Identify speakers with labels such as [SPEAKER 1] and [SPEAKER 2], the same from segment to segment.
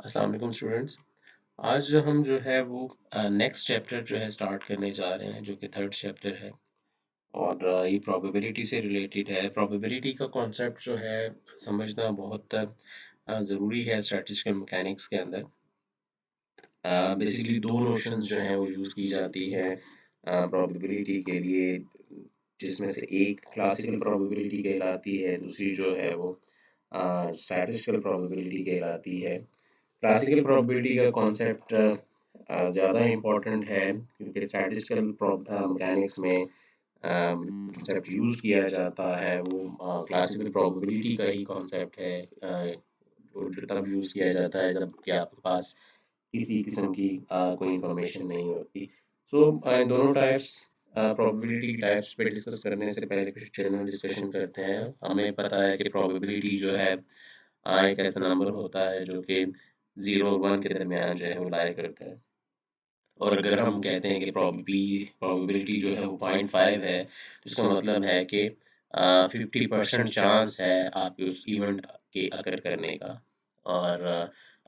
[SPEAKER 1] अस्सलाम वालेकुम स्टूडेंट्स। आज जो हम जो है वो नेक्स्ट चैप्टर जो है स्टार्ट करने जा रहे हैं जो कि थर्ड चैप्टर है और ये प्रोबेबिलिटी से रिलेटेड है। प्रोबेबिलिटी का कॉन्सेप्ट जो है समझना बहुत ज़रूरी है स्टैटिस्टिकल मैकेनिक्स के अंदर। बेसिकली दो नोशंस जो हैं वो यूज़ की जाती है प्रोबेबिलिटी के लिए, जिसमें से एक क्लासिकल प्रोबेबिलिटी कहलाती है, दूसरी जो है वो स्टैटिस्टिकल प्रोबेबिलिटी कहलाती है। क्लासिकल प्रोबेबिलिटी का कॉन्सेप्ट ज़्यादा इम्पोर्टेंट है क्योंकि स्टैटिस्टिकल मैकेनिक्स में कॉन्सेप्ट यूज़ किया जाता है वो क्लासिकल प्रोबेबिलिटी का ही कॉन्सेप्ट है, जो तब यूज़ किया जाता है जब कि आपके पास किसी किस्म की कोई इंफॉर्मेशन नहीं होती। सो इन दोनों टाइप्स प्रोबेबिलिटी की टाइप्स पे डिस्कस करने से पहले कुछ जनरल डिस्कशन करते हैं। हमें पता है कि प्रोबेबिलिटी जो है एक ऐसा नंबर होता है जो कि 0 और 1 के दरमियान जो है वो लाया करता है। और अगर हम कहते हैं कि प्रोबेबिलिटी जो है वो 0.5 है, तो इसका मतलब है कि 50% चांस है आपके उस इवेंट के अकर करने का। और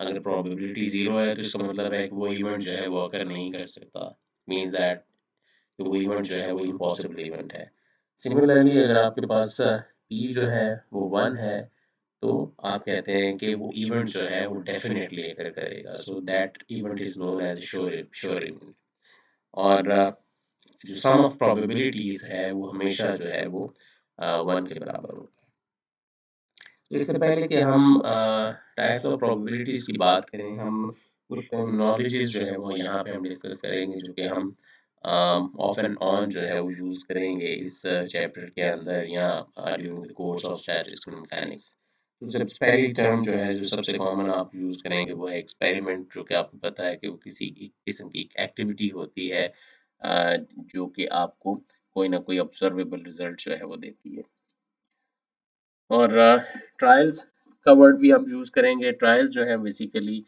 [SPEAKER 1] अगर प्रोबेबिलिटी 0 है तो इसका मतलब है कि वो इवेंट जो है वो अकर नहीं कर सकता। मीन्स दैट वो इवेंट जो है वो इम्पॉसिबल इवेंट है। सिमिलरली अगर आपके पास पी जो है वो 1 है, तो आप कहते हैं कि वो इवेंट जो है वो डेफिनेटली अकर करेगा। So that event is known as sure event. और जो सम ऑफ प्रोबेबिलिटीज है वो हमेशा जो है वो 1 के बराबर होता है। तो इससे पहले कि हम टाइप्स ऑफ प्रोबेबिलिटीज की बात करें, हम कुछ टर्मिनोलॉजीज जो है वो यहाँ पे हम डिस्कस करेंगे जो कि हम ऑफ एंड ऑन जो है वो यूज़ करेंगे इस चैप्टर के अंदर या during the course of statistical mechanics. तो सबसे पहली टर्म जो है जो सबसे कॉमन आप यूज़ करेंगे वो है एक्सपेरिमेंट, जो कि आपको पता है कि वो किसी एक किस्म की एक्टिविटी होती है जो कि आपको कोई ना कोई ऑब्जर्वेबल रिजल्ट जो है वो देती है। और ट्रायल्स का वर्ड भी हम यूज़ करेंगे। ट्रायल्स जो है बेसिकली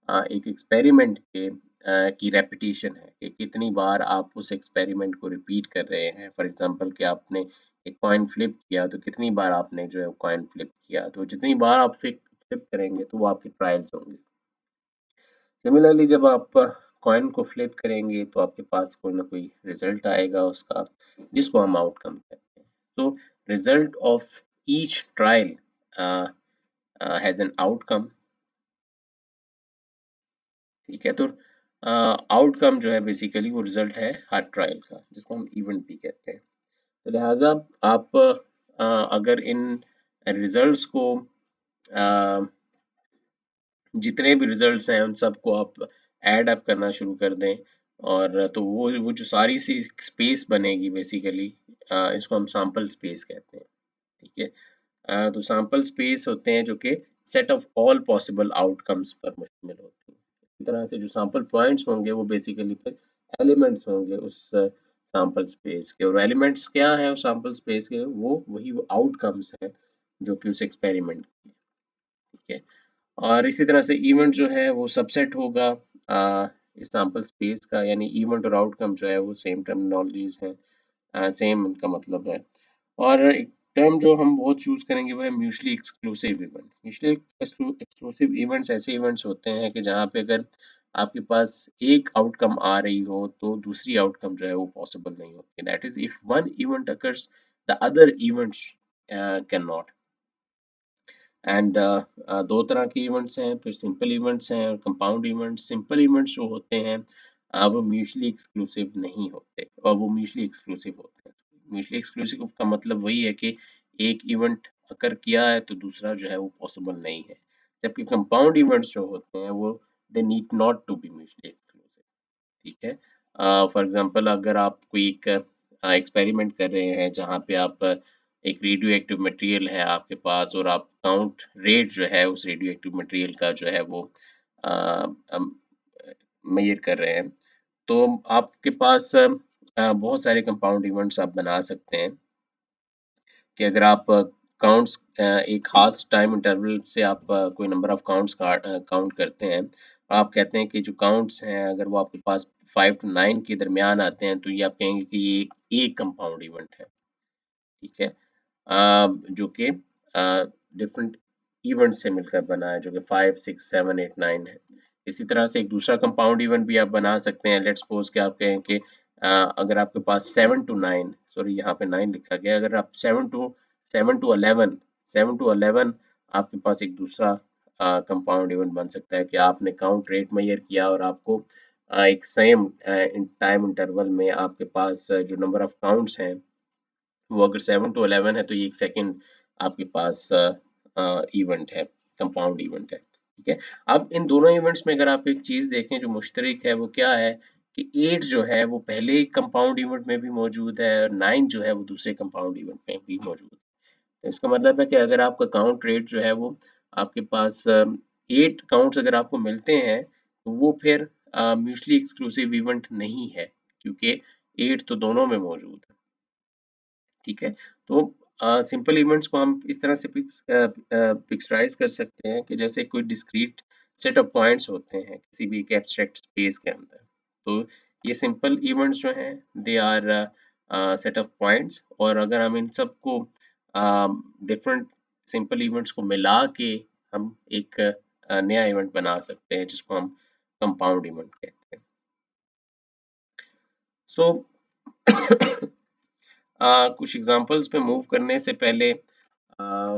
[SPEAKER 1] एक एक्सपेरिमेंट की रेपिटेशन है कि कितनी बार आप उस एक्सपेरिमेंट को रिपीट कर रहे हैं। फॉर एग्जांपल कि आपने एक कॉइन फ्लिप किया तो कितनी बार आपने जो है कॉइन फ्लिप किया, तो जितनी बार आप फ्लिप करेंगे तो वो आपके ट्रायल्स होंगे। सिमिलरली जब आप कॉइन को फ्लिप करेंगे तो आपके पास कोई ना कोई रिजल्ट आएगा उसका, जिसको हम आउटकम कहते हैं। तो result of each trial has an outcome. ठीक है, तो आउटकम जो है बेसिकली वो रिजल्ट है हर ट्रायल का, जिसको हम इवेंट भी कहते हैं। तो लिहाजा आप अगर इन रिजल्ट्स को जितने भी रिजल्ट्स हैं उन सबको आप ऐड अप करना शुरू कर दें, और तो वो जो सारी सी स्पेस बनेगी बेसिकली, इसको हम सैंपल स्पेस कहते हैं। ठीक है, तो सैंपल स्पेस होते हैं जो कि set of all possible outcomes पर मुश्तमिल होती है। इसी तरह से जो सैंपल पॉइंट्स होंगे वो बेसिकली फिर एलिमेंट्स होंगे उस सैंपल स्पेस के, और एलिमेंट्स क्या है उस सैंपल स्पेस के, वो वही वो आउटकम्स हैं जो कि उस एक्सपेरिमेंट के। ठीक है, और इसी तरह से इवेंट जो है वो सबसेट होगा इस सैंपल स्पेस का, यानी इवेंट और आउटकम जो है वो सेम टर्मिनोलॉजीज हैं, सेम उनका मतलब है। और एक टर्म जो हम बहुत यूज करेंगे वो है mutually exclusive event. Mutually exclusive events ऐसे इवेंट्स होते हैं कि जहाँ पे अगर आपके पास एक आउटकम आ रही हो तो दूसरी आउटकम जो है वो पॉसिबल नहीं होती। That is if one event occurs the other events can not. And दो तरह के इवेंट्स हैं, फिर सिंपल इवेंट्स हैं और कंपाउंड इवेंट्स। सिंपल इवेंट्स जो होते हैं वो म्यूचुअली एक्सक्लूसिव नहीं होते, और वो म्यूचुअली एक्सक्लूसिव होते हैं। म्यूचुअली एक्सक्लूसिव का मतलब वही है कि एक इवेंट अकर किया है तो दूसरा जो है वो पॉसिबल नहीं है। जबकि कंपाउंड इवेंट्स जो होते हैं वो they need not to be mutually exclusive. ठीक है, फॉर एग्जांपल अगर आप कोई एक एक्सपेरिमेंट कर रहे हैं जहाँ पे आप एक रेडियो एक्टिव मटेरियल है आपके पास, और आप काउंट रेट जो है उस रेडियो एक्टिव मटेरियल का जो है वो मेजर कर रहे हैं, तो आपके पास बहुत सारे कंपाउंड इवेंट्स आप बना सकते हैं कि अगर आप काउंट्स एक खास टाइम इंटरवल से आप कोई नंबर ऑफ काउंट्स काउंट करते हैं, आप कहते हैं कि जो काउंट्स हैं अगर वो आपके पास 5 to 9 के दरमियान आते हैं तो ये आप कहेंगे कि ये एक कंपाउंड इवेंट है। ठीक है, जो कि डिफरेंट इवेंट से मिलकर बना है, जो कि 5, 6, 7, 8, 9 है। इसी तरह से एक दूसरा कंपाउंड इवेंट भी आप बना सकते हैं। लेट्स सपोज कि आप कहें कि अगर आपके पास 7 टू 9, सॉरी यहाँ पे 9 लिखा गया, अगर आप 7 टू 11, 7 टू 11 आपके पास एक दूसरा कंपाउंड इवेंट बन सकता है कि आपने काउंट रेट मेजर किया और आपको एक सेम टाइम इंटरवल में आपके पास जो नंबर ऑफ काउंट्स हैं वो अगर 7 टू 11 है, तो ये एक सेकंड आपके पास इवेंट है, कंपाउंड इवेंट है। ठीक है, अब इन दोनों इवेंट्स में अगर आप एक चीज देखें जो मुश्तरक है वो क्या है कि 8 जो है वो पहले कंपाउंड इवेंट में भी मौजूद है और 9 जो है वो दूसरे कंपाउंड इवेंट में भी मौजूद है। तो इसका मतलब है कि अगर आपका काउंट रेट जो है वो आपके पास 8 काउंट्स अगर आपको मिलते हैं, तो वो फिर म्यूचुअली एक्सक्लूसिव इवेंट नहीं है, क्योंकि 8 तो दोनों में मौजूद है। ठीक है, तो सिंपल इवेंट्स को हम इस तरह से पिक्चराइज कर सकते हैं कि जैसे कोई डिस्क्रीट सेट ऑफ पॉइंट्स होते हैं किसी भी एक एब्स्ट्रैक्ट स्पेस के अंदर। तो ये सिंपल इवेंट्स जो हैं they are set of points, और अगर हम इन सबको डिफरेंट सिंपल इवेंट्स को मिला के हम एक नया इवेंट बना सकते हैं जिसको हम कंपाउंड इवेंट कहते हैं। सो कुछ एग्जांपल्स पे मूव करने से पहले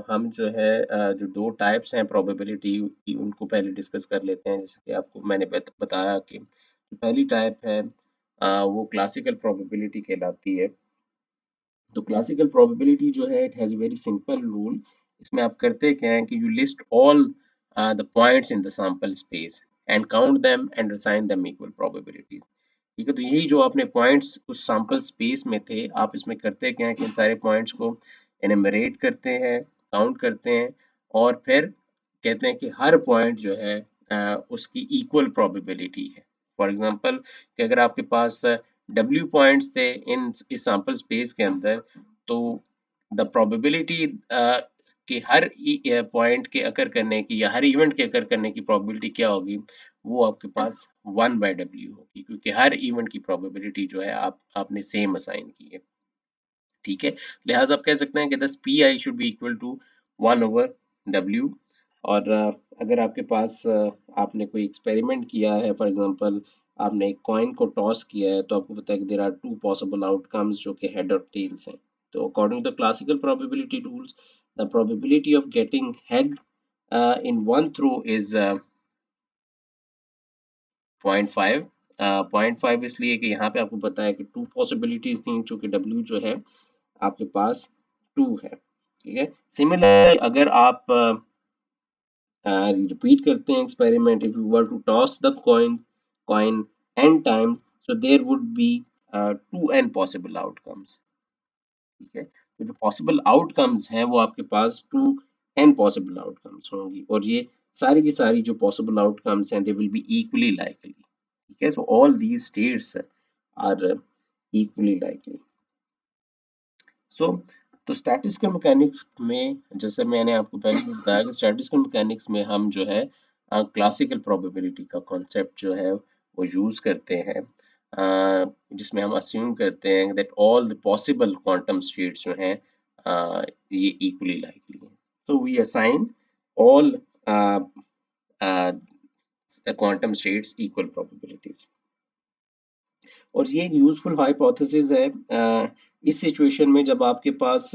[SPEAKER 1] हम जो है जो दो टाइप्स हैं प्रोबेबिलिटी की उनको पहले डिस्कस कर लेते हैं। जैसे कि आपको मैंने बताया कि जो पहली टाइप है वो क्लासिकल प्रोबेबिलिटी कहलाती है। तो क्लासिकल प्रोबेबिलिटी जो है it has a very simple rule. इसमें आप करते क्या हैं कि you list all the points in the sample space and count them and assign them equal probabilities. ठीक है, तो यही जो आपने पॉइंट्स उस सैंपल स्पेस में थे, आप इसमें करते क्या हैं कि इन सारे पॉइंट्स को एनिमरेट करते हैं, काउंट करते हैं, और फिर कहते हैं कि हर पॉइंट जो है उसकी इक्वल प्रोबेबिलिटी है। फॉर एग्जांपल कि अगर आपके पास W पॉइंट्स थे इन इस सैंपल स्पेस के अंदर, तो द प्रोबेबिलिटी कि हर पॉइंट के अकर करने की या हर इवेंट के अकर करने की प्रोबेबिलिटी क्या होगी, वो आपके पास 1/W होगी, क्योंकि हर इवेंट की प्रोबेबिलिटी जो है आपने सेम असाइन की है। ठीक है, लिहाजा आप कह सकते हैं कि thus P I should be equal to 1/W। और अगर आपके पास आपने कोई एक्सपेरिमेंट किया है, फॉर एग्जांपल आपने एक कॉइन को टॉस किया है, तो आपको पता है कि there are two possible outcomes जो कि हेड और टेल्स हैं। तो according to the classical probability rules, the probability of getting head in one throw is 0.5। 0.5 इसलिए कि यहाँ पे आपको पता है कि टू पॉसिबिलिटीज थी, चूंकि W जो है आपके पास 2 है। ठीक है, सिमिलरली अगर आप रिपीट करते हैं experiment, if you were to toss the coin n times, so there would be 2n possible outcomes. ठीक है, तो जो पॉसिबल आउटकम्स हैं वो आपके पास 2n पॉसिबल आउटकम्स होंगी, और ये सारी की सारी जो पॉसिबल आउटकम्स हैं they will be equally likely. ठीक है, so all these states are equally likely. So तो स्टैटिस्टिकल मैकेनिक्स में, जैसे मैंने आपको पहले भी बताया कि स्टैटिस्टिकल मैकेनिक्स में हम जो है क्लासिकल प्रोबेबिलिटी का कॉन्सेप्ट जो है वो यूज करते हैं, जिसमें हम अस्यूम करते हैं that all the possible quantum states जो हैं ये इक्वली लाइकली हैं। So we assign all quantum states equal probabilities. और ये एक यूजफुल हाइपोथेसिस है इस सिचुएशन में जब आपके पास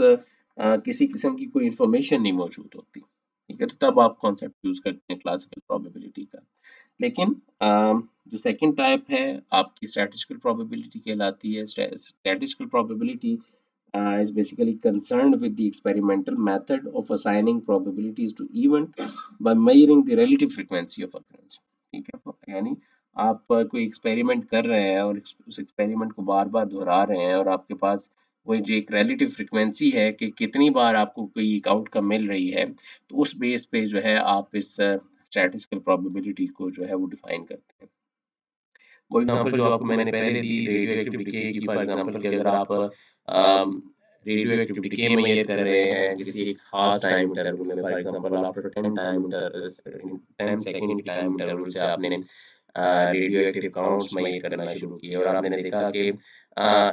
[SPEAKER 1] किसी किस्म की कोई इंफॉर्मेशन नहीं मौजूद होती। ठीक है, तो तब आप कॉन्सेप्ट यूज करते हैं क्लासिकल प्रोबेबिलिटी का। लेकिन जो सेकंड टाइप है आपकी स्टैटिस्टिकल प्रोबेबिलिटी कहलाती है। Statistical probability is basically concerned with the experimental method of assigning probabilities to event by measuring the relative frequency of occurrence। ठीक है, यानी आप कोई एक्सपेरिमेंट कर रहे हैं और उस एक्सपेरिमेंट को बार बार दोहरा रहे हैं, और आपके पास वही जो एक रिलेटिव फ्रिक्वेंसी है कि कितनी बार आपको कोई एक आउटकम मिल रही है, तो उस बेस पे जो है आप इस स्टैटिस्टिकल प्रोबेबिलिटी को जो है वो डिफाइन करते हैं। वो एग्जांपल जो आपको मैंने पहले दी रेडियो एक्टिव डिके की, फॉर एग्जांपल कि अगर आप रेडियो एक्टिव डिके मेजर कर रहे हैं किसी एक खास टाइम इंटरवल में, फॉर एग्जांपल आफ्टर 10 सेकंड की टाइम इंटरवल से आपने रेडियो एक्टिव काउंट्स मेजर करना शुरू किए, और आपने देखा कि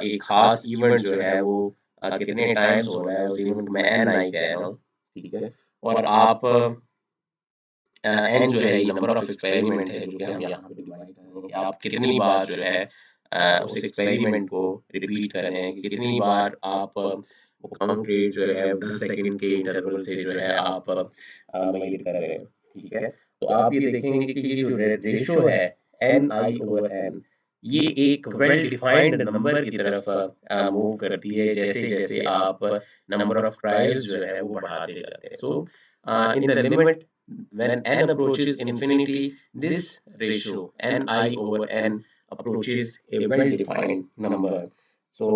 [SPEAKER 1] एक खास इवेंट जो है वो कितने टाइम्स हो रहा है, उस इवेंट में n आई कह रहा हूँ। ठीक है, और आप एन जो है ये नंबर ऑफ एक्सपेरिमेंट है जो कि हम यहाँ पे डिवाइड कर रहे हैं कि आप कितनी बार जो है उस एक्सपेरिमेंट को रिपीट कर रहे हैं, कि कितनी बार आप वो काउंट रेट जो है 10 सेकंड के इंटरवल से जो है आप मेजर कर रहे हैं। ठीक है, तो आप ये देखेंगे कि ये जो रेशो है एन आई ओवर एन, ये एक वेल डिफाइंड नंबर की तरफ मूव करती है जैसे जैसे आप नंबर ऑफ ट्रायल्स जो है वो बढ़ाते जाते हैं। So in the limit when n approaches infinity, this ratio ni over n approaches a well-defined number. So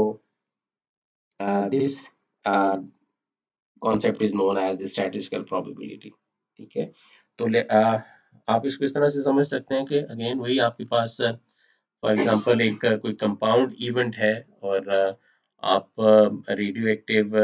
[SPEAKER 1] this concept is known as the statistical probability. ठीक है, तो आप इसको इस तरह से समझ सकते हैं कि अगेन वही आपके पास फॉर एग्जांपल एक कोई कंपाउंड इवेंट है और आप रेडियो एक्टिव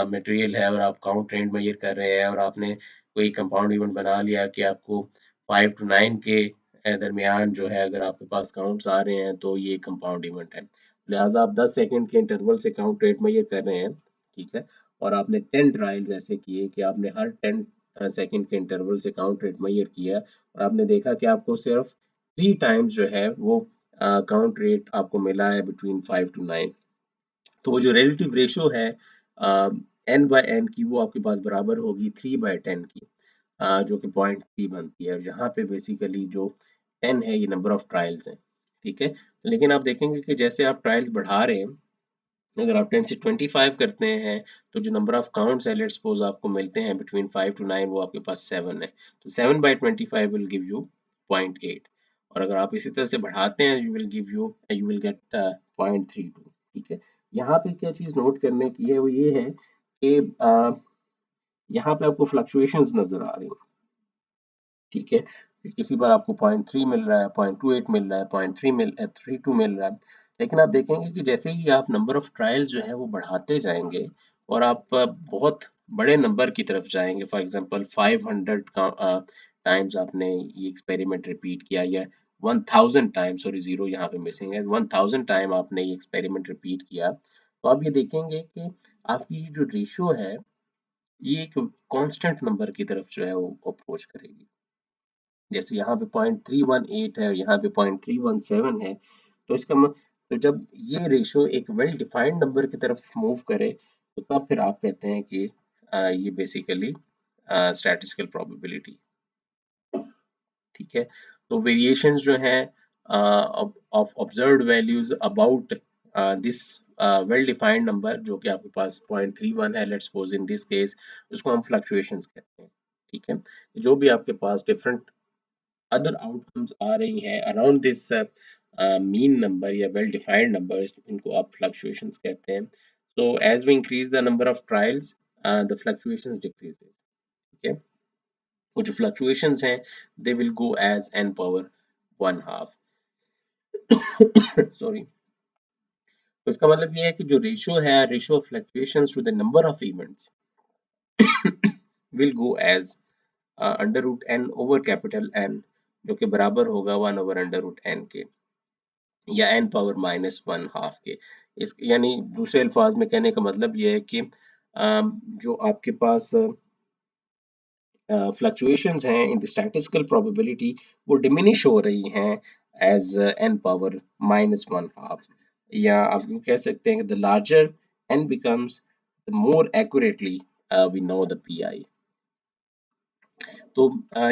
[SPEAKER 1] मटेरियल है और आप काउंट ट्रेंड मेजर कर रहे हैं और आपने कोई कंपाउंड इवेंट बना लिया कि आपको 5 to 9 के दरमियान जो है अगर आपके पास काउंट्स आ रहे हैं तो ये कंपाउंड इवेंट है। लिहाजा आप 10 सेकंड के इंटरवल से काउंट रेट मेजर कर रहे हैं। ठीक है, और आपने 10 ट्रायल्स ऐसे किए कि आपने हर 10 सेकंड के इंटरवल से काउंट रेट मेजर किया और आपने देखा कि आपको सिर्फ 3 टाइम्स जो है वो काउंट रेट आपको मिला है बिटवीन 5 to 9। तो वो जो रिलेटिव रेशो है एन बाय एन की वो आपके पास बराबर होगी 3/10 की, जो कि 0.3 बनती है और यहाँ पे बेसिकली जो 10 है ये नंबर ऑफ ट्रायल्स हैं। ठीक है, लेकिन आप देखेंगे कि जैसे आप ट्रायल्स बढ़ा रहे हैं, अगर आप 10 से 25 करते हैं तो जो नंबर ऑफ काउंट्स है लेट्स सपोज आपको मिलते हैं बिटवीन 5 to 9, वो आपके पास 7 है, तो 7/25 विल गिव यू 0.8। और अगर आप इसी तरह से बढ़ाते हैं यू विल गेट 0.32। ठीक है, यहाँ पे क्या चीज़ नोट करने की है वो ये है कि यहाँ पे आपको फ्लक्चुएशंस नजर आ रही हैं। ठीक है, कि किसी बार आपको 0.3 मिल रहा है, 0.28 मिल रहा है, 0.32 मिल रहा है, लेकिन आप देखेंगे कि जैसे ही आप नंबर ऑफ ट्रायल्स जो है वो बढ़ाते जाएंगे और आप बहुत बड़े नंबर की तरफ जाएंगे, फॉर एग्जांपल 500 टाइम्स आपने ये एक्सपेरिमेंट रिपीट किया या 1000 टाइम्स, सॉरी जीरो यहाँ पे मिसिंग है, 1000 टाइम आपने ये एक्सपेरिमेंट रिपीट किया, तो आप ये देखेंगे कि आपकी जो रेशियो है ये एक कांस्टेंट नंबर की तरफ जो है वो अप्रोच करेगी। जैसे यहाँ पे 0.318 है और यहाँ पे 0.317 है, तो तो जब ये रेशियो एक वेल डिफाइंड नंबर की तरफ मूव करे तो तब फिर आप कहते हैं कि ये बेसिकली स्टैटिस्टिकल प्रोबेबिलिटी। ठीक है, तो वेरिएशंस जो हैं of observed values about this well defined number जो कि आपके पास 0.31 है let's suppose in this case, उसको हम फ्लक्चुएशंस कहते हैं। ठीक है, जो भी आपके पास डिफरेंट other outcomes आ रही हैं around this mean number या well defined numbers, इनको आप fluctuations कहते हैं। So as we increase the number of trials, the fluctuations decreases। ठीक है, वो जो fluctuations हैं they will go as n power 1/2। sorry, तो इसका मतलब ये है कि जो रेशियो है, ratio of fluctuations to the number of events will go as under root N over capital N, जो कि बराबर होगा 1/√n के या n पावर -1/2 के। इस यानी दूसरे अल्फाज में कहने का मतलब ये है कि जो आपके पास फ्लक्चुएशंस हैं इन द स्टैटिस्टिकल प्रोबेबिलिटी वो डिमिनिश हो रही हैं एज n पावर -1/2, या आप यूँ कह सकते हैं कि the larger n becomes the more accurately we know the P. तो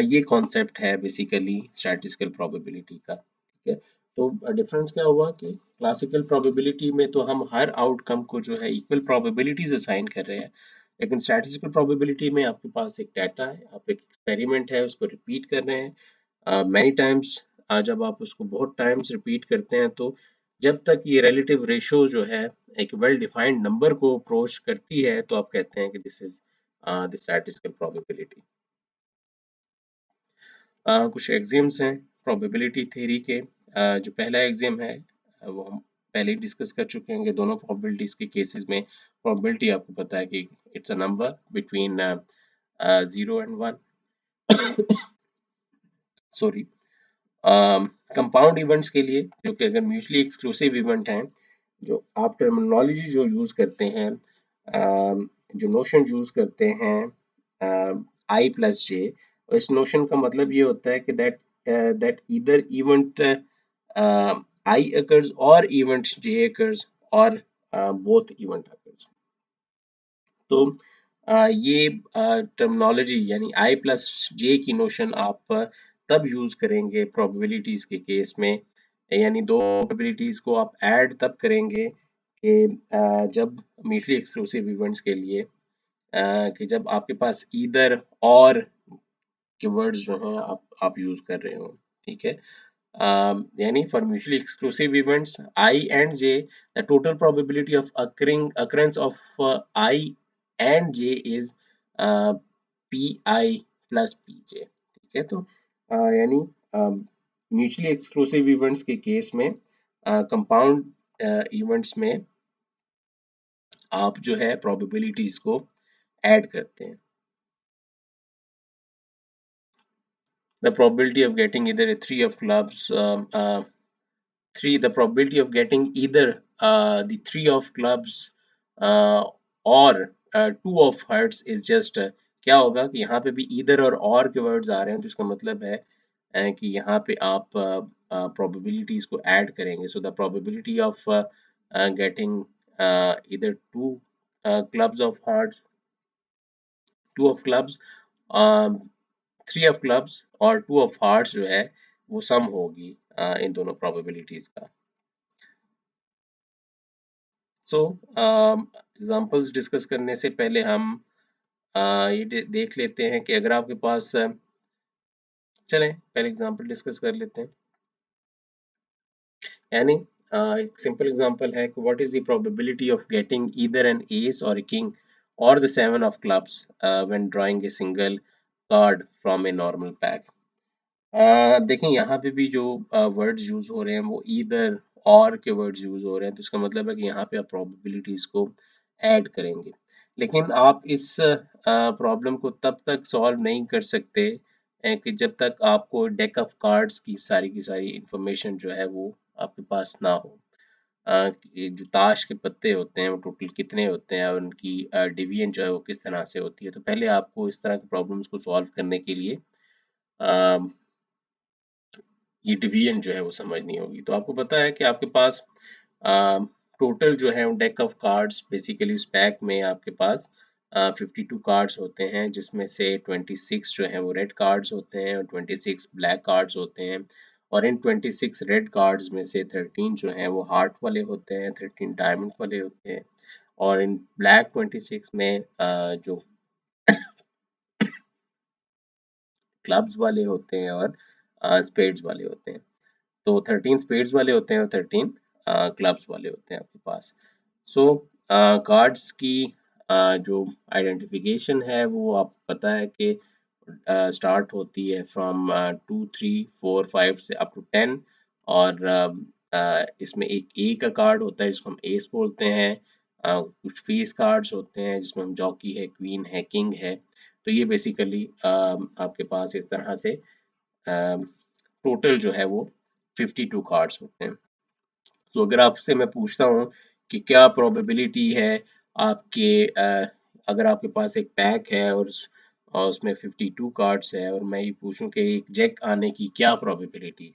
[SPEAKER 1] ये कॉन्सेप्ट है बेसिकली स्टैटिस्टिकल प्रोबेबिलिटी का। ठीक है, तो डिफरेंस क्या हुआ कि क्लासिकल प्रोबेबिलिटी में तो हम हर आउटकम को जो है इक्वल प्रोबेबिलिटीज असाइन कर रहे हैं, लेकिन स्टैटिस्टिकल प्रोबेबिलिटी में आपके पास एक डाटा है, आप एक एक्सपेरिमेंट है उसको रिपीट कर रहे हैं मैनी टाइम्स। जब आप उसको बहुत टाइम्स रिपीट करते हैं तो जब तक ये रिलेटिव रेशो जो है एक वेल डिफाइंड नंबर को अप्रोच करती है तो आप कहते हैं कि this is the statistical probability. कुछ एग्जीम्स हैं प्रोबेबिलिटी थ्योरी के। जो पहला एग्जाम है वो हम पहले ही डिस्कस कर चुके हैं कि दोनों प्रोबेबिलिटीज के केसेस में प्रोबेबिलिटी आपको पता है कि it's a number between 0 and 1। Sorry, compound events के लिए जो कि अगर म्यूचुअली एक्सक्लूसिव इवेंट हैं, जो आप टर्मिनोलॉजी जो यूज करते हैं, जो नोशन यूज करते हैं आई प्लस जे, इस नोशन का मतलब ये होता है कि that either event I occurs और इवेंट j occurs और both event occurs। तो ये टर्मिनोलॉजी यानी आई प्लस जे की नोशन आप तब यूज करेंगे प्रोबेबिलिटीज के केस में, यानी दो प्रोबेबिलिटीज को आप ऐड तब करेंगे कि जब म्यूचुअली एक्सक्लूसिव इवेंट्स के लिए कि जब आपके पास ईदर और के वर्ड्स जो हैं आप यूज कर रहे हो, ठीक है। यानी for mutually exclusive events I and J, the total probability of occurrence of I and J is PI plus PJ, ठीक है। तो यानी म्यूचुअली एक्सक्लूसिव इवेंट्स के केस में कंपाउंड इवेंट्स में आप जो है प्रोबेबिलिटीज को ऐड करते हैं। The probability of getting either a three of clubs three the probability of getting either the three of clubs uh, or two of hearts is just क्या होगा कि यहाँ पे भी either और के words आ रहे हैं, तो इसका मतलब है कि यहाँ पे आप probabilities को add करेंगे। So the probability of getting either clubs of hearts two of clubs three of clubs और टू ऑफ हार्ट्स जो है वो सम होगी इन दोनों प्रोबेबिलिटीज का। सो एग्जांपल्स डिस्कस करने से पहले हम ये देख लेते हैं कि अगर आपके पास चलें पहले एग्जांपल डिस्कस कर लेते हैं। यानी एक सिंपल एग्जांपल है कि what is the probability of getting either an ace और ए किंग और the seven of clubs when drawing a single card from a normal pack. देखिए यहाँ पे भी जो वर्ड्स यूज हो रहे हैं वो ईदर और के वर्ड्स यूज हो रहे हैं, तो इसका मतलब है कि यहाँ पे आप प्रोबेबिलिटीज को ऐड करेंगे। लेकिन आप इस प्रॉब्लम को तब तक सॉल्व नहीं कर सकते कि जब तक आपको डेक ऑफ कार्ड्स की सारी इंफॉर्मेशन जो है वो आपके पास ना हो। ये जो ताश के पत्ते होते हैं वो टोटल कितने होते हैं और उनकी डिवीजन जो है वो किस तरह से होती है, तो पहले आपको इस तरह के प्रॉब्लम्स को सॉल्व करने के लिए ये डिवीजन जो है वो समझनी होगी। तो आपको पता है कि आपके पास टोटल जो है डेक ऑफ कार्ड्स बेसिकली उस पैक में आपके पास 52 कार्ड्स होते हैं, जिसमें से 26 जो है वो रेड कार्ड्स होते हैं और 26 ब्लैक कार्ड्स होते हैं। और इन 26 रेड कार्ड्स में से 13 जो हैं वो हार्ट वाले होते हैं, 13 डायमंड वाले होते हैं। और इन ब्लैक 26 में जो क्लब्स वाले होते हैं और स्पेड्स वाले होते हैं। तो 13 स्पेड्स वाले होते हैं और 13 क्लब्स वाले होते हैं आपके पास। सो कार्ड्स की जो आइडेंटिफिकेशन है वो आप पता है कि स्टार्ट होती है फ्रॉम 2 3 4 5 से अप टू 10। और इसमें एक ए का कार्ड होता है जिसको हम एस बोलते हैं। कुछ फेस कार्ड्स होते हैं जिसमें हम जॉकी है, क्वीन है, किंग है। तो ये बेसिकली आपके पास इस तरह से टोटल जो है वो 52 कार्ड्स होते हैं। तो अगर आपसे मैं पूछता हूँ कि क्या प्रोबेबिलिटी है आपके अगर आपके पास एक पैक है और उसमें 52 कार्ड्स है और मैं ये पूछूं कि एक जैक आने की क्या प्रोबेबिलिटी है,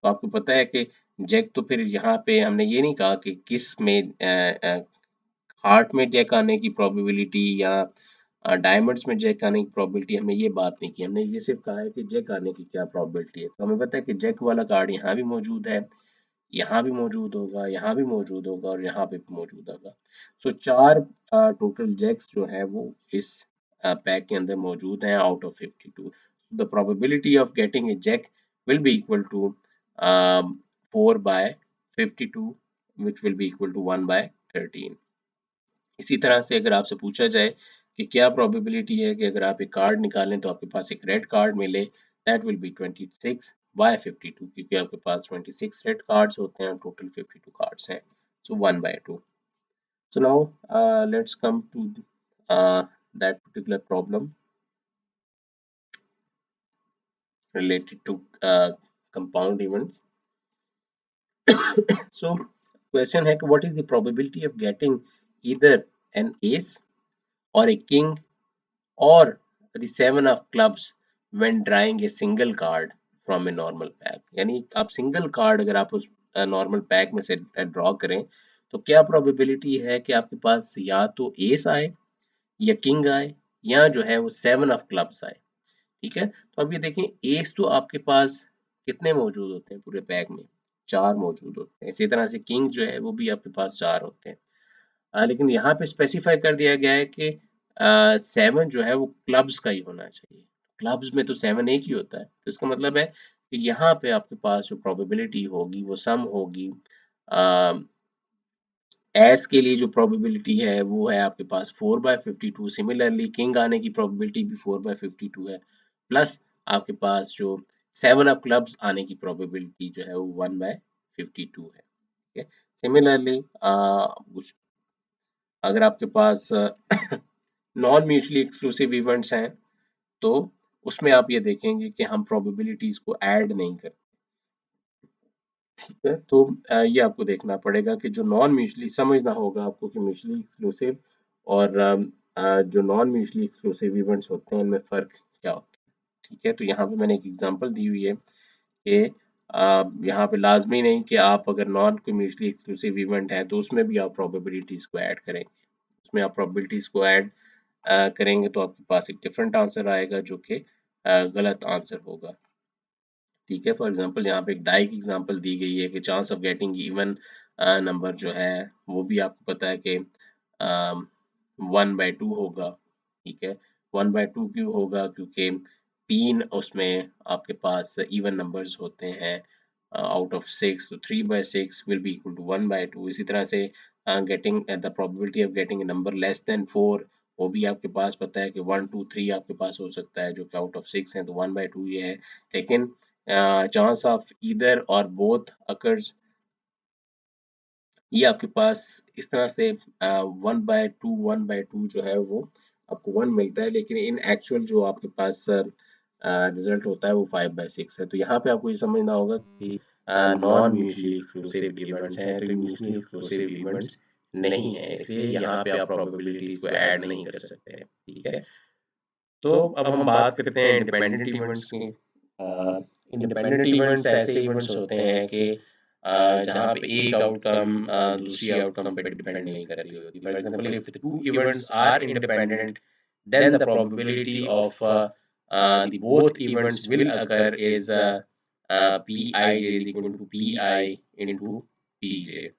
[SPEAKER 1] तो आपको पता है कि जैक तो फिर यहाँ पे हमने ये नहीं कहा कि किस में हार्ट में जैक आने की प्रोबेबिलिटी या डायमंड्स में जैक आने की प्रोबेबिलिटी, हमने ये बात नहीं की। हमने ये सिर्फ कहा है कि जैक आने की क्या प्रोबेबिलिटी है। तो हमें पता है कि जैक वाला कार्ड यहाँ भी मौजूद है, यहाँ भी मौजूद होगा, यहाँ भी मौजूद होगा और यहाँ पे भी मौजूद होगा। सो चार टोटल जैक्स जो है वो इस पैक के अंदर मौजूद हैं out of 52। The probability of getting a jack will be equal to 4 by 52 which will be equal to 1 by 13। इसी तरह से अगर आपसे पूछा जाए कि क्या प्रोबेबिलिटी है कि अगर आप एक कार्ड निकालें तो आपके पास एक रेड कार्ड मिले, दैट विल बी 26 बाय 52, क्योंकि आपके पास 26 रेड कार्ड्स होते हैं, टोटल 52 कार्ड्स हैं। So 1 by 2। So now let's come to that particular problem related to compound events। So question है कि what is the probability of getting either an ace or a king or the seven of clubs when drawing a single card from a normal pack। यानी आप single card अगर आप उस normal pack में से draw करें तो क्या प्रोबेबिलिटी है कि आपके पास या तो एस आए या किंग आए या जो है वो सेवन ऑफ क्लब्स आए। ठीक है, तो अब ये देखें एस तो आपके पास कितने मौजूद होते हैं पूरे पैक में, चार मौजूद होते हैं। इसी तरह से किंग जो है वो भी आपके पास चार होते हैं। लेकिन यहाँ पे स्पेसिफाई कर दिया गया है कि सेवन जो है वो क्लब्स का ही होना चाहिए। क्लब्स में तो सेवन एक ही होता है, तो इसका मतलब है कि यहाँ पे आपके पास जो प्रोबेबिलिटी होगी वो सम होगी। एस के लिए जो प्रोबेबिलिटी है वो है आपके पास 4/52। सिमिलरली किंग आने की प्रोबेबिलिटी भी 4/52 है, प्लस आपके पास जो सेवन ऑफ क्लब्स आने की प्रोबेबिलिटी जो है वो 1/52 है। ठीक है, सिमिलरली अगर आपके पास नॉन म्यूचुअली एक्सक्लूसिव इवेंट्स हैं तो उसमें आप ये देखेंगे कि हम प्रोबेबिलिटीज को ऐड नहीं करते। ठीक है, तो ये आपको देखना पड़ेगा कि जो नॉन म्यूचुअली, समझना होगा आपको कि म्यूचुअली एक्सक्लूसिव और जो नॉन म्यूचुअली एक्सक्लूसिव इवेंट्स होते हैं इनमें फर्क क्या होता है। ठीक है, तो यहाँ पे मैंने एक एग्जांपल दी हुई है कि यहाँ पे लाजमी नहीं कि आप अगर नॉन म्यूचुअली एक्सक्लूसिव इवेंट है तो उसमें भी आप प्रोबेबिलिटीज को ऐड करें। उसमें आप प्रोबेबिलिटीज को ऐड करेंगे तो आपके पास एक डिफरेंट आंसर आएगा जो कि गलत आंसर होगा। ठीक है, फॉर एग्जांपल यहाँ पे एक डाई की एग्जांपल दी गई है कि chance of getting even number जो है वो भी आपको पता है कि 1/2 होगा। ठीक है, 1/2 क्यों होगा, क्योंकि तीन उसमें आपके पास इवन नंबर्स होते हैं आउट ऑफ 6, तो 3/6 विल बी इक्वल टू 1/2। इसी तरह से getting the probability of getting A number less than 4, वो भी आपके पास पता है कि 1 2 3 आपके पास हो सकता है जो कि आउट ऑफ 6 है, तो 1/2 ये है। लेकिन चांस ऑफ ईदर और बोथ अकर्स, ये आपके पास इस तरह से 1/2 जो है वो आपको 1 मिलता है, लेकिन इन एक्चुअल जो आपके पास रिजल्ट होता है वो 5/6 है। तो यहाँ पे आपको ये समझना होगा कि नॉन म्यूचुअली एक्सक्लूसिव इवेंट्स हैं तो ये म्यूचुअली एक्सक्लूसिव इवेंट्स नहीं है, इसलिए यहाँ पे आप प्रोबेबिलिटीज को ऐड नहीं कर सकते हैं। ठीक है, तो अब हम बात करते हैं इंडिपेंडेंट इवेंट्स की। इंडिपेंडेंट इवेंट्स ऐसे इवेंट्स होते हैं कि जहाँ पे एक आउटकम दूसरी आउटकम पे डिपेंड नहीं कर रही होती। For example if the two events are independent then the probability of the both events will occur is Pij is equal to Pi into Pj।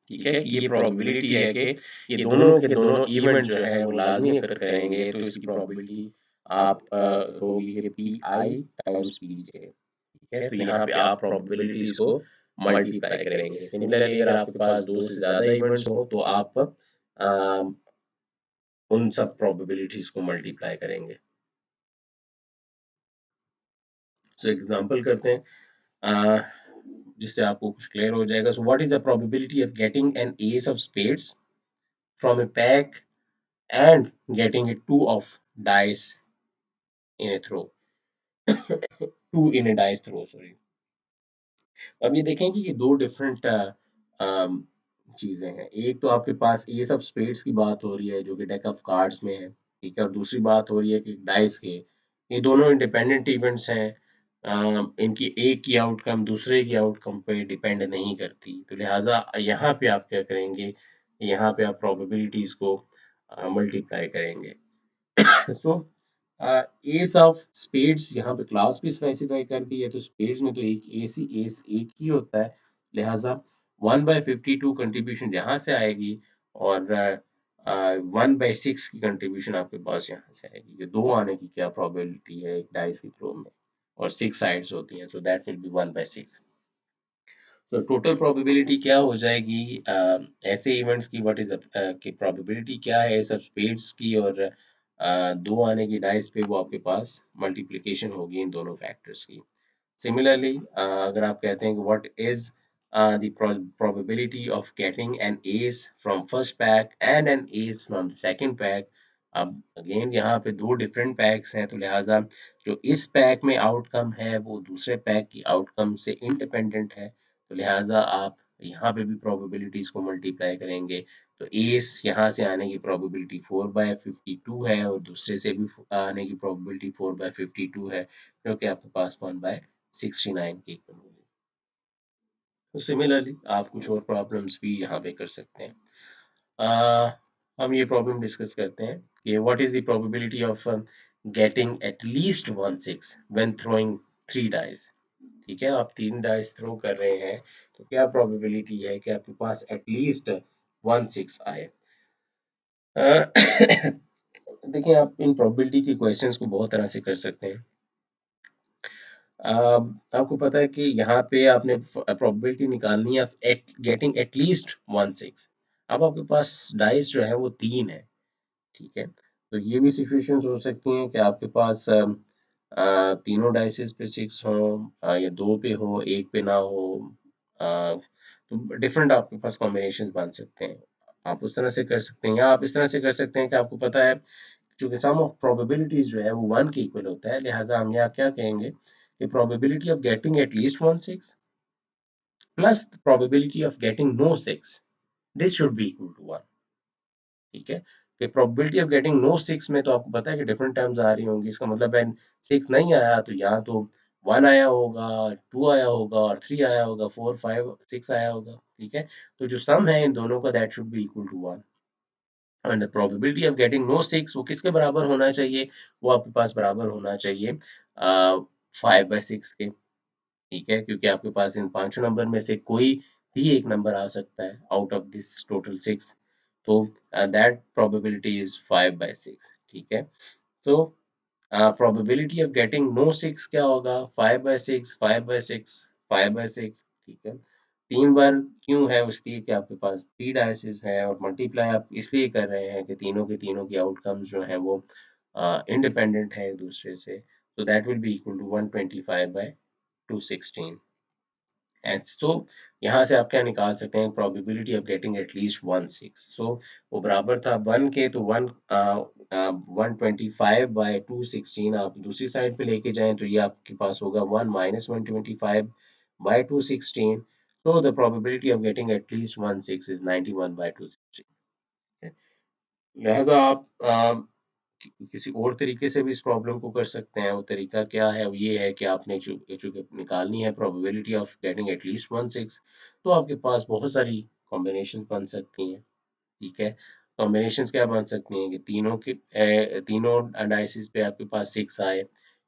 [SPEAKER 1] ठीक है, कि ये प्रोबेबिलिटी है कि ये दोनों के दोनों इवेंट जो है वो लाजमी अकर करेंगे, तो इसकी प्रोबेबिलिटी आप होगी कि पी आई टाइम्स पी जे। ठीक है, तो यहाँ पे आप प्रोबेबिलिटीज को मल्टीप्लाई करेंगे। सिमिलरली अगर आपके पास दो से ज्यादा इवेंट्स हो तो आप उन सब प्रोबेबिलिटीज को मल्टीप्लाई करेंगे। तो एग्जांपल करते हैं जिससे आपको कुछ क्लियर हो जाएगा। So what is the probability of getting an S of spades from A pack and getting a two of dice in a throw, two in a dice throw, sorry। अब ये देखें कि ये दो डिफरेंट चीजें हैं। एक तो आपके पास एस ऑफ स्पेड्स की बात हो रही है जो कि डेक ऑफ कार्ड्स में है। ठीक है, और दूसरी बात हो रही है कि डाइस के, ये दोनों इंडिपेंडेंट इवेंट्स हैं। इनकी एक की आउटकम दूसरे की आउटकम पे डिपेंड नहीं करती, तो लिहाजा यहाँ पे आप क्या करेंगे, यहाँ पे आप प्रोबेबिलिटीज को मल्टीप्लाई करेंगे। सो एस ऑफ स्पेड्स यहाँ पे क्लास भी स्पेसिफाई कर दी है, तो स्पेड्स में तो एक एस एक ही होता है, लिहाजा 1/52 कंट्रीब्यूशन यहाँ से आएगी और 1/6 की कंट्रीब्यूशन आपके पास यहाँ से आएगी। ये दो आने की क्या प्रोबेबिलिटी है एक डाइस की थ्रो में, और 6 साइड्स होती हैं, सो दैट विल बी 1/6। तो टोटल प्रोबेबिलिटी क्या हो जाएगी ऐसे इवेंट्स की, व्हाट इज की प्रोबेबिलिटी क्या है सब स्पेड्स की, और दो आने की डाइस पे वो आपके पास मल्टीप्लिकेशन होगी इन दोनों फैक्टर्स की। सिमिलरली अगर आप कहते हैं कि what is the probability of getting an ace from first pack and an ace from second pack, अब अगेन यहाँ पे दो डिफरेंट पैक्स हैं, तो लिहाजा जो इस पैक में आउटकम है वो दूसरे पैक की आउटकम से इंडिपेंडेंट है, तो लिहाजा आप यहाँ पे भी प्रोबेबिलिटीज को मल्टीप्लाई करेंगे। तो एस यहाँ से आने की प्रोबेबिलिटी 4/52 है और दूसरे से भी आने की प्रोबेबिलिटी 4/52 है, जो कि आपके पास 1/69 के इक्वल होगी। तो सिमिलरली आप कुछ और प्रॉब्लम्स भी यहाँ पे कर सकते हैं। हम ये प्रॉब्लम डिस्कस करते हैं कि what is the probability of getting at least 1/6 when throwing 3 dice. ठीक है, आप 3 डाइस थ्रो कर रहे हैं, तो क्या प्रोबेबिलिटी है कि आपके पास एटलीस्ट 1/6 आए। अ, देखिए, आप इन प्रोबेबिलिटी के क्वेश्चंस को बहुत तरह से कर सकते हैं। आपको पता है कि यहाँ पे आपने प्रोबेबिलिटी निकालनी है एट गेटिंग एटलीस्ट 1/6। अब आपके पास डाइस जो है वो 3 है। ठीक है, तो ये भी सिचुएशंस हो सकती हैं कि आपके पास तीनों डाइसेस पे 6 हो, या 2 पे हो, 1 पे ना हो। अ, तो डिफरेंट आपके पास कॉम्बिनेशन बन सकते हैं। आप उस तरह से कर सकते हैं, या आप इस तरह से कर सकते हैं कि आपको पता है चूंकि सम ऑफ प्रोबेबिलिटीज जो है वो 1 के इक्वल होता है, लिहाजा हम यहाँ क्या कहेंगे कि probability of getting at least 1/6 plus probability of getting no 6, this should be equal to 1। ठीक है, कि प्रोबेबिलिटी ऑफ गेटिंग नो 6 में तो आपको पता है कि डिफरेंट टर्म्स आ रही होंगी, इसका मतलब है 6 नहीं आया तो यहाँ तो 1 आया होगा, 2 आया होगा और 3 आया होगा, 4 5 6 आया होगा। ठीक है, तो जो सम है इन दोनों का that should be equal to 1, and the probability of getting no 6 वो किसके बराबर होना चाहिए, वो आपके पास बराबर होना चाहिए 5/6 के। ठीक है, क्योंकि आपके पास इन पांचों नंबर में से कोई भी एक नंबर आ सकता है आउट ऑफ दिस टोटल 6, तो दैट प्रोबेबिलिटी इज 5/6। ठीक है, तो प्रोबेबिलिटी ऑफ गेटिंग नो 6 क्या होगा, 5/6 5/6 5/6। ठीक है, 3 बार क्यों है, उसलिए कि आपके पास 3 डाइसेस है और मल्टीप्लाई आप इसलिए कर रहे हैं कि तीनों के तीनों की आउटकम्स जो हैं वो इंडिपेंडेंट है एक दूसरे से, तो that will be equal to 125/216। And so यहाँ से आप क्या निकाल सकते हैं, probability of getting at least 1/6। So वो बराबर था 1 के, तो 125/216 आप दूसरी साइड पे लेके जाएं तो ये आपके पास होगा 1 - 125/216। So the probability of getting at least 1/6 is 91/216। लिहाजा आप किसी और तरीके से भी इस प्रॉब्लम को कर सकते हैं। वो तरीका क्या है, वो ये है कि आपने चूंकि निकालनी है प्रोबेबिलिटी ऑफ गेटिंग एटलीस्ट 1/6, तो आपके पास बहुत सारी कॉम्बिनेशन बन सकती हैं। ठीक है, कॉम्बिनेशंस क्या बन सकती हैं कि तीनों डाइसिस पे आपके पास 6 आए,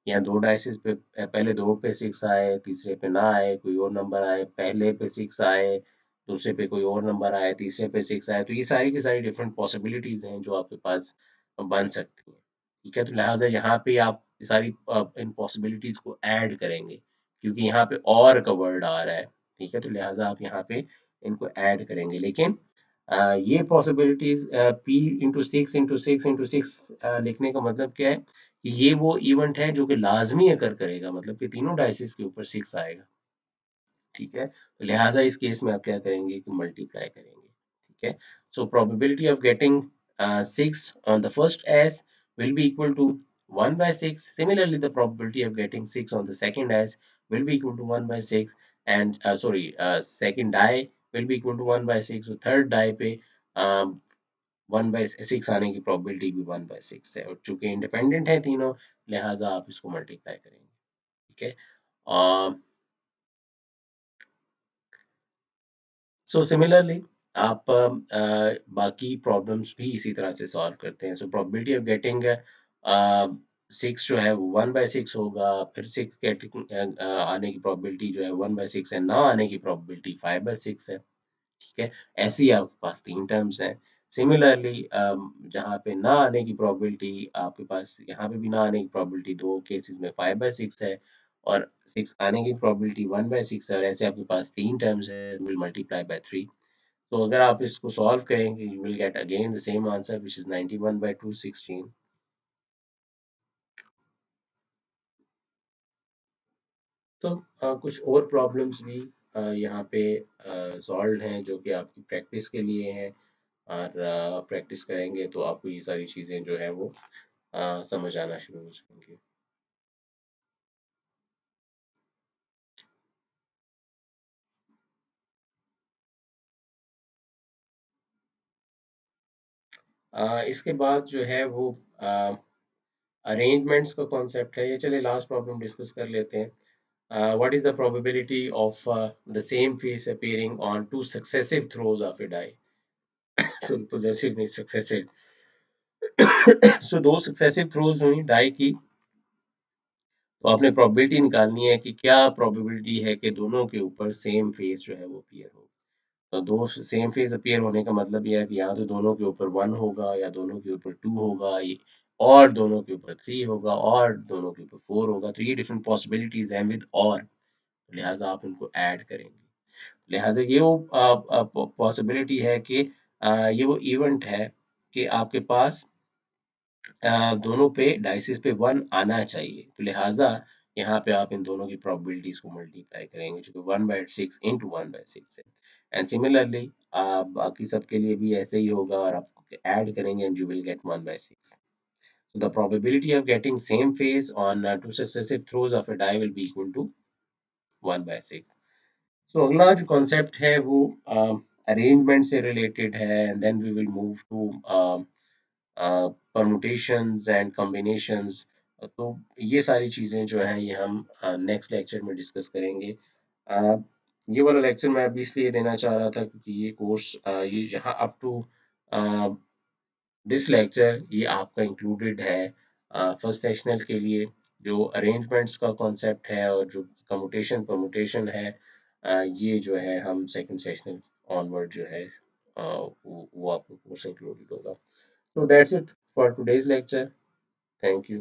[SPEAKER 1] या दो डाइसिस पे पहले दो पे 6 आए, तीसरे पे ना आए, कोई और नंबर आए, पहले पे 6 आए, दूसरे पे कोई और नंबर आए, तीसरे पे 6 आए, तो ये सारी की सारी डिफरेंट पॉसिबिलिटीज हैं जो आपके पास बन सकती हैं। ठीक है, तो लिहाजा यहाँ पे आप सारी इन पॉसिबिलिटीज को ऐड करेंगे, क्योंकि यहाँ पे और का वर्ड आ रहा है। ठीक है, तो लिहाजा आप यहाँ पे इनको ऐड करेंगे, लेकिन ये पॉसिबिलिटीज p इंटू 6 लिखने का मतलब क्या है कि ये वो इवेंट है जो कि लाजमी अगर करेगा, मतलब कि तीनों डाइसिस के ऊपर 6 आएगा। ठीक है, तो लिहाजा इस केस में आप क्या करेंगे कि मल्टीप्लाई करेंगे। ठीक है, so probability of getting 6 on the first s will be equal to 1/6. Similarly, the probability of getting 6 on the second s will be equal to 1/6, and second die will be equal to 1/6. So third die पे 1/6 आने की probability भी 1/6 है, और चूंकि independent है तीनों, लिहाजा आप इसको मल्टीप्लाई करेंगे। ठीक है, सो सिमिलरली आप बाकी प्रॉब्लम्स भी इसी तरह से सॉल्व करते हैं। सो प्रोबेबिलिटी ऑफ गेटिंग 6 जो है वो 1/6 होगा, फिर 6 गेटिंग आने की प्रोबेबिलिटी जो है 1/6 है, ना आने की प्रोबेबिलिटी 5/6 है। ठीक है, ऐसे ही आपके पास 3 टर्म्स हैं। सिमिलरली जहाँ पे ना आने की प्रोबेबिलिटी आपके पास, यहाँ पे भी ना आने की प्रोबेबिलिटी दो केसेस में 5/6 है, और 6 आने की प्रोबेबिलिटी 1/6 है, और ऐसे आपके पास 3 टर्म्स है, विल मल्टीप्लाई बाय 3। तो अगर आप इसको सॉल्व करेंगे, you will get again the same answer which is 91/216। तो कुछ और प्रॉब्लम्स भी यहाँ पे सॉल्व हैं जो कि आपकी प्रैक्टिस के लिए हैं, और प्रैक्टिस करेंगे तो आपको ये सारी चीज़ें जो है वो समझ आना शुरू हो जाएंगी। इसके बाद जो है वो अरेंजमेंट्स का कॉन्सेप्ट है। ये चलिए लास्ट प्रॉब्लम डिस्कस कर लेते हैं। What is the probability of the same face appearing on two successive throws of a die? So possessive नहीं successive. So दो successive throws हुई die की, तो आपने probability निकालनी है कि क्या probability है कि दोनों के ऊपर सेम फेस जो है वो अपीयर हो। तो दो सेम फेस अपीयर होने का मतलब यह है कि या तो दोनों के ऊपर 1 होगा, या दोनों के ऊपर 2 होगा, और दोनों के ऊपर 3 होगा, और दोनों के ऊपर 4 होगा। तो ये डिफरेंट पॉसिबिलिटीज हैं विद और, लिहाजा आप उनको ऐड करेंगे। लिहाजा ये वो पॉसिबिलिटी है कि ये वो इवेंट है कि आपके पास दोनों पे डाइसिस पे 1 आना चाहिए। तो लिहाजा यहाँ पे आप इन दोनों की प्रोबेबिलिटीज को मल्टीप्लाई करेंगे, जो कि 1/6 इंटू 1/6 है। एंड सिमिलरली बाकी सब के लिए भी ऐसे ही होगा, और आप ऐड करेंगे and you will get 1/6. So the probability of getting same phase on two successive throws of a die will be equal to 1/6. So अगला जो कॉन्सेप्ट है वो अरेंजमेंट से रिलेटेड है, and then we will move to permutations and combinations. तो ये सारी चीज़ें जो हैं ये हम नेक्स्ट लेक्चर में डिस्कस करेंगे। ये वाला लेक्चर मैं अभी इसलिए देना चाह रहा था क्योंकि ये कोर्स ये यहाँ अप टू दिस लेक्चर ये आपका इंक्लूडेड है फर्स्ट सेक्शनल के लिए। जो अरेंजमेंट्स का कॉन्सेप्ट है और जो कम्यूटेशन परमुटेशन है, ये जो है हम सेकंड सेशनल ऑनवर्ड जो है वो आपको कोर्स इंक्लूडेड होगा। So that's it for today's lecture. Thank you.